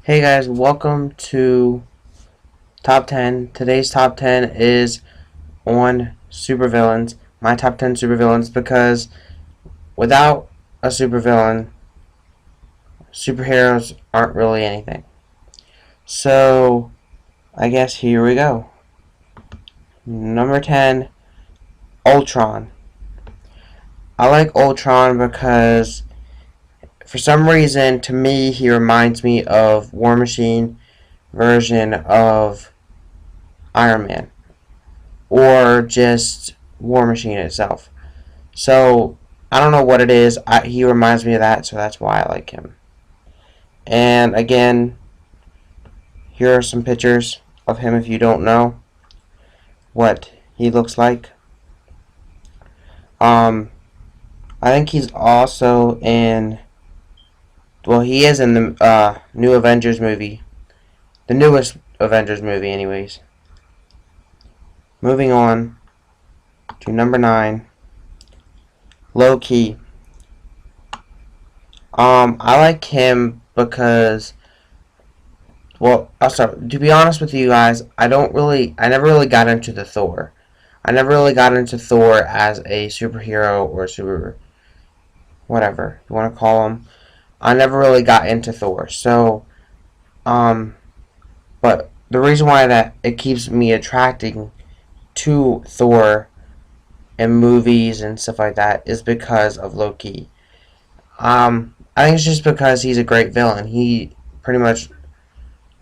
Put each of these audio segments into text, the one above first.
Hey guys, welcome to Top 10. Today's Top 10 is on supervillains. My top 10 supervillains because without a supervillain, superheroes aren't really anything. So, I guess here we go. Number 10, Ultron. I like Ultron because for some reason, to me, he reminds me of War Machine version of Iron Man. Or just War Machine itself. So I don't know what it is. He reminds me of that, so that's why I like him. And again, here are some pictures of him if you don't know what he looks like. I think he's also in. Well, he is in the new Avengers movie, the newest Avengers movie, anyways. Moving on to number 9, Loki. I like him because, well, I'll start. To be honest with you guys, I never really got into the Thor. I never really got into Thor as a superhero or super, whatever you want to call him. I never really got into Thor. So, um, but the reason why that it keeps me attracting to Thor and movies and stuff like that is because of Loki. I think it's just because he's a great villain. He pretty much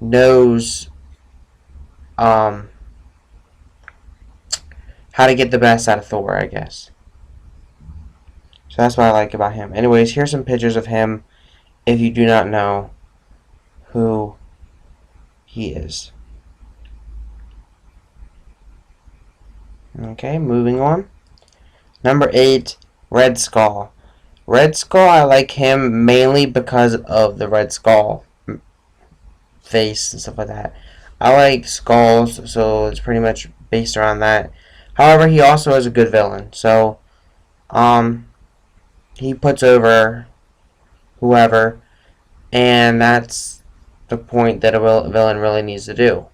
knows um, how to get the best out of Thor, I guess. So that's what I like about him. Anyways, here's some pictures of him if you do not know who he is. Okay, moving on. Number 8, Red Skull. Red Skull, I like him mainly because of the Red Skull face and stuff like that. I like skulls, so it's pretty much based around that. However, he also is a good villain, so he puts over whoever, and that's the point that a villain really needs to do.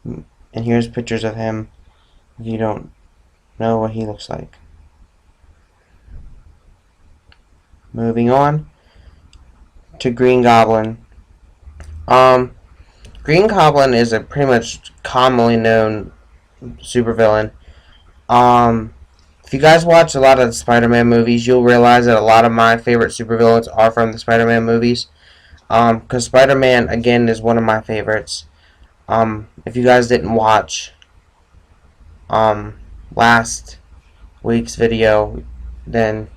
And here's pictures of him if you don't know what he looks like. Moving on to Green Goblin. Green Goblin is a pretty much commonly known supervillain. If you guys watch a lot of the Spider-Man movies, you'll realize that a lot of my favorite supervillains are from the Spider-Man movies. Because Spider-Man, again, is one of my favorites. If you guys didn't watch last week's video, then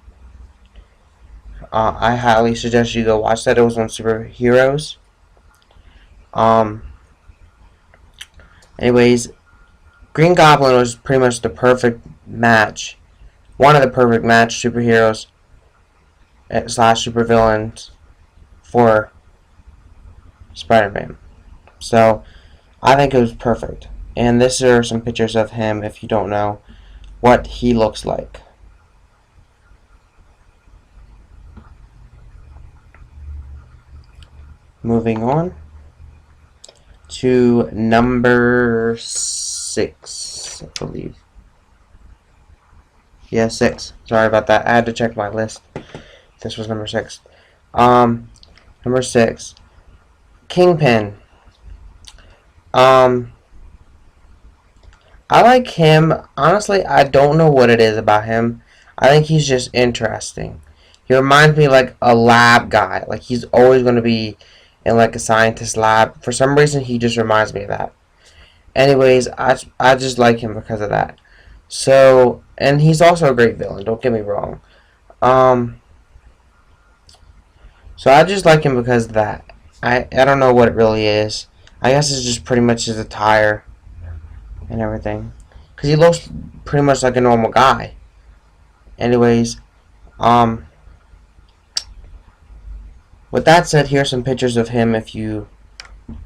I highly suggest you go watch that. It was on superheroes. Anyways, Green Goblin was pretty much the perfect match. One of the perfect match superheroes slash supervillains for Spider-Man. So, I think it was perfect. And this are some pictures of him if you don't know what he looks like. Moving on to number 6, I believe. Yeah, 6. Sorry about that. I had to check my list. This was number 6. Number 6, Kingpin. I like him. Honestly, I don't know what it is about him. I think he's just interesting. He reminds me like a lab guy. Like he's always going to be in like a scientist lab. For some reason, he just reminds me of that. Anyways, I just like him because of that. So, and he's also a great villain. Don't get me wrong. So I just like him because of that. I don't know what it really is. I guess it's just pretty much his attire and everything. Because he looks pretty much like a normal guy. Anyways, with that said, here's some pictures of him if you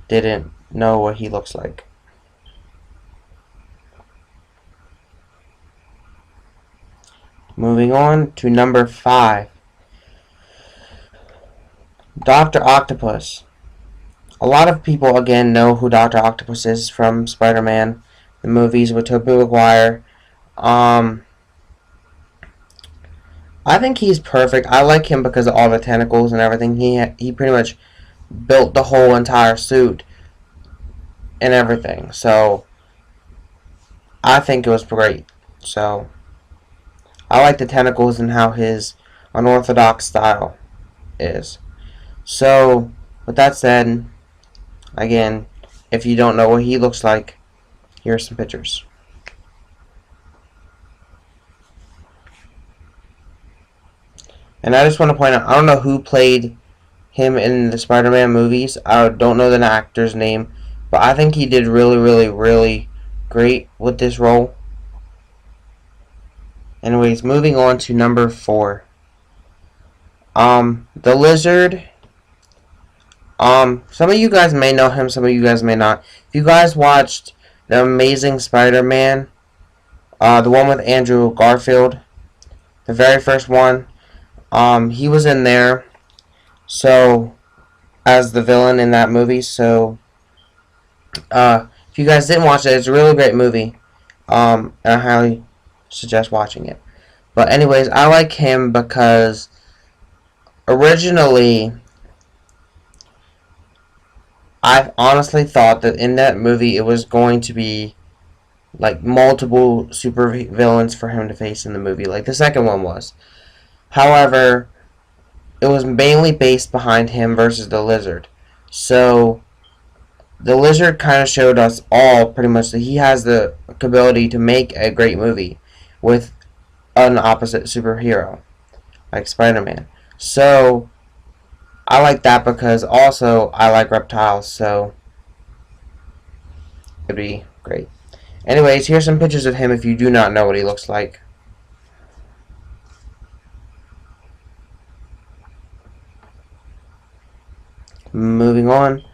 didn't know what he looks like. Moving on to number 5. Dr. Octopus. A lot of people, again, know who Dr. Octopus is from Spider-Man, the movies with Tobey Maguire. I think he's perfect. I like him because of all the tentacles and everything. He pretty much built the whole entire suit and everything. So, I think it was great. So, I like the tentacles and how his unorthodox style is. So, with that said, again, if you don't know what he looks like, here are some pictures. And I just want to point out, I don't know who played him in the Spider-Man movies. I don't know the actor's name, but I think he did really, really, really great with this role. Anyways, moving on to number 4. The Lizard. Some of you guys may know him, some of you guys may not. If you guys watched The Amazing Spider-Man, the one with Andrew Garfield, the very first one, he was in there, so, as the villain in that movie. So, if you guys didn't watch it, it's a really great movie, and I highly suggest watching it. But anyways, I like him because originally, I honestly thought that in that movie it was going to be like multiple super villains for him to face in the movie, like the second one was. However, it was mainly based behind him versus the Lizard. So, the Lizard kind of showed us all pretty much that he has the ability to make a great movie with an opposite superhero, like Spider-Man. So, I like that because also I like reptiles, so it'd be great. Anyways, here's some pictures of him if you do not know what he looks like. Moving on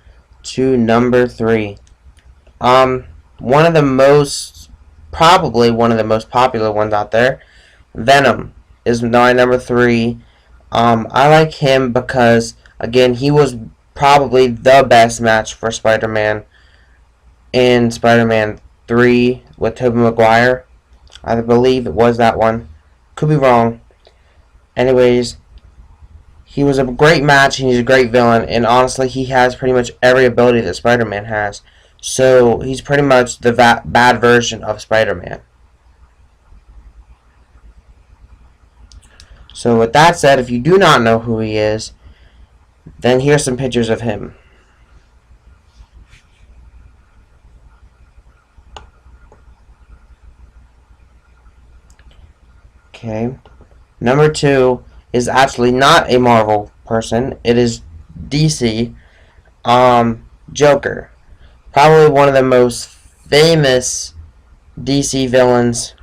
to number 3. One of the most, probably one of the most popular ones out there, Venom, is my number 3. I like him because, again, he was probably the best match for Spider-Man in Spider-Man 3 with Tobey Maguire. I believe it was that one. Could be wrong. Anyways, he was a great match, and he's a great villain, and honestly, he has pretty much every ability that Spider-Man has. So, he's pretty much the bad version of Spider-Man. So, with that said, if you do not know who he is, then here's some pictures of him. Okay. Number 2 is actually not a Marvel person. It is DC. Joker. Probably one of the most famous DC villains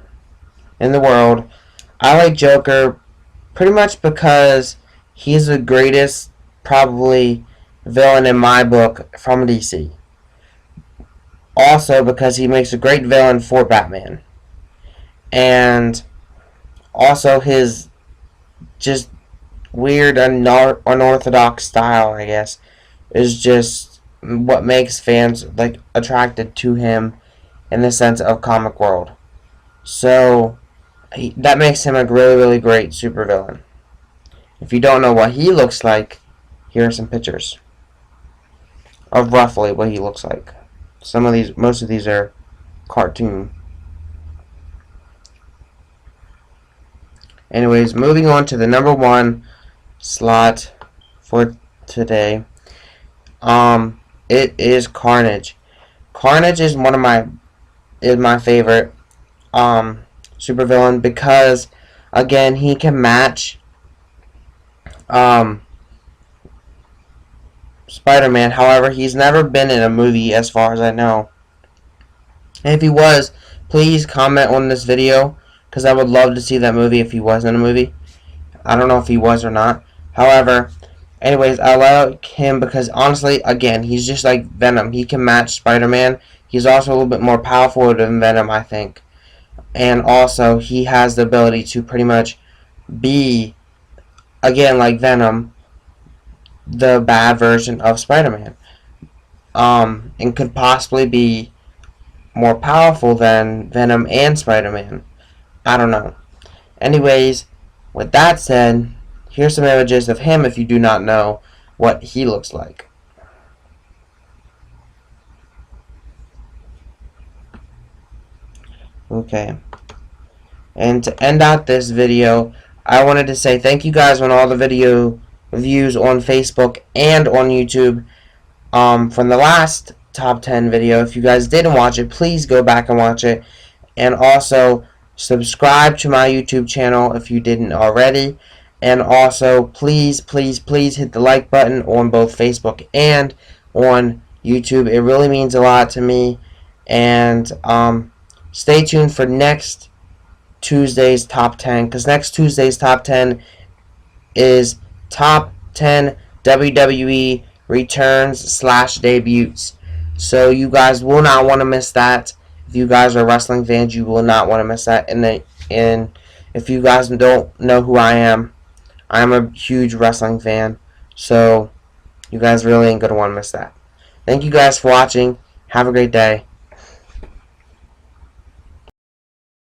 in the world. I like Joker pretty much because he's the greatest, probably, villain in my book from DC. Also because he makes a great villain for Batman. And also his just weird, unorthodox style, I guess, is just what makes fans like attracted to him in the sense of comic world. So that makes him a really, really great supervillain. If you don't know what he looks like, here are some pictures of roughly what he looks like. Most of these are cartoon. Anyways, moving on to the number 1 slot for today. It is Carnage. Carnage is my favorite supervillain because, again, he can match Spider-Man. However, he's never been in a movie as far as I know. And if he was, please comment on this video, because I would love to see that movie if he was in a movie. I don't know if he was or not. However, anyways, I like him because, honestly, again, he's just like Venom. He can match Spider-Man. He's also a little bit more powerful than Venom, I think. And also, he has the ability to pretty much be, again, like Venom, the bad version of Spider-Man. And could possibly be more powerful than Venom and Spider-Man. I don't know. Anyways, with that said, here's some images of him if you do not know what he looks like. Okay. And to end out this video, I wanted to say thank you guys on all the video views on Facebook and on YouTube from the last top 10 video. If you guys didn't watch it, please go back and watch it. And also subscribe to my YouTube channel if you didn't already. And also please hit the like button on both Facebook and on YouTube. It really means a lot to me. And stay tuned for next Tuesday's top 10, because next Tuesday's top 10 is top 10 WWE returns / debuts. So you guys will not want to miss that. If you guys are wrestling fans, you will not want to miss that. And if you guys don't know who I am a huge wrestling fan. So you guys really ain't going to want to miss that. Thank you guys for watching. Have a great day.